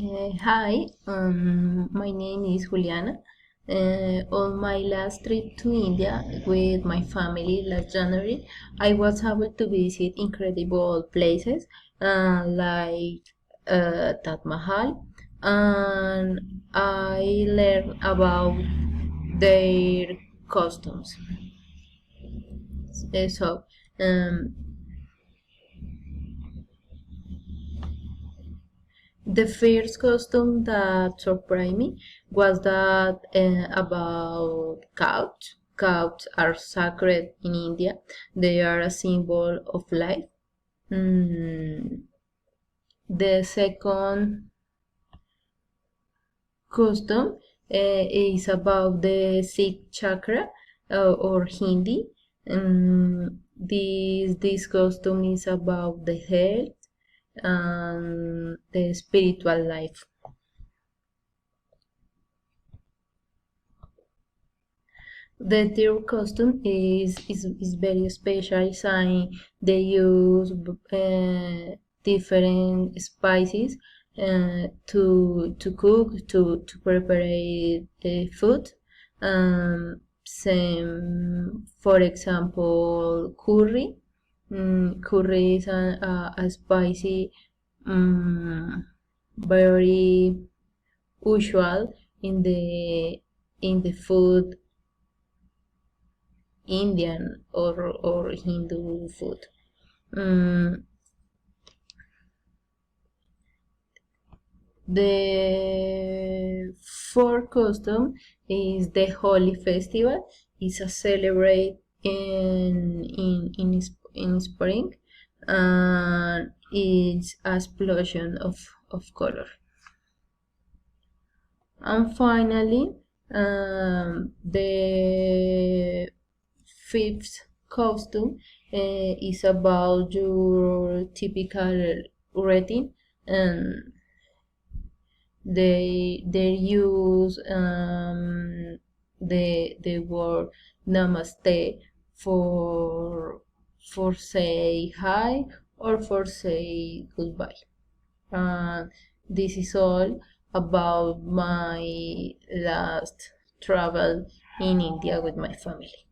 Hi, my name is Juliana. On my last trip to India with my family last January, I was able to visit incredible places like Taj Mahal, and I learned about their customs. So, um, the first custom that surprised me was that about cows. Cows are sacred in India. They are a symbol of life. Mm, the second custom is about the sixth chakra or Hindi. This custom is about the health and the spiritual life. The third costume is very special since they use different spices to cook to prepare the food. Same, for example, curry. Curry is a spicy, very usual in the food Indian or Hindu food. Mm, the fourth custom is the Holy Festival. It's a celebrate in spring, and it's a explosion of color. And finally, the fifth costume is about your typical routine, and they use the word namaste for say hi or for say goodbye. This is all about my last travel in India with my family.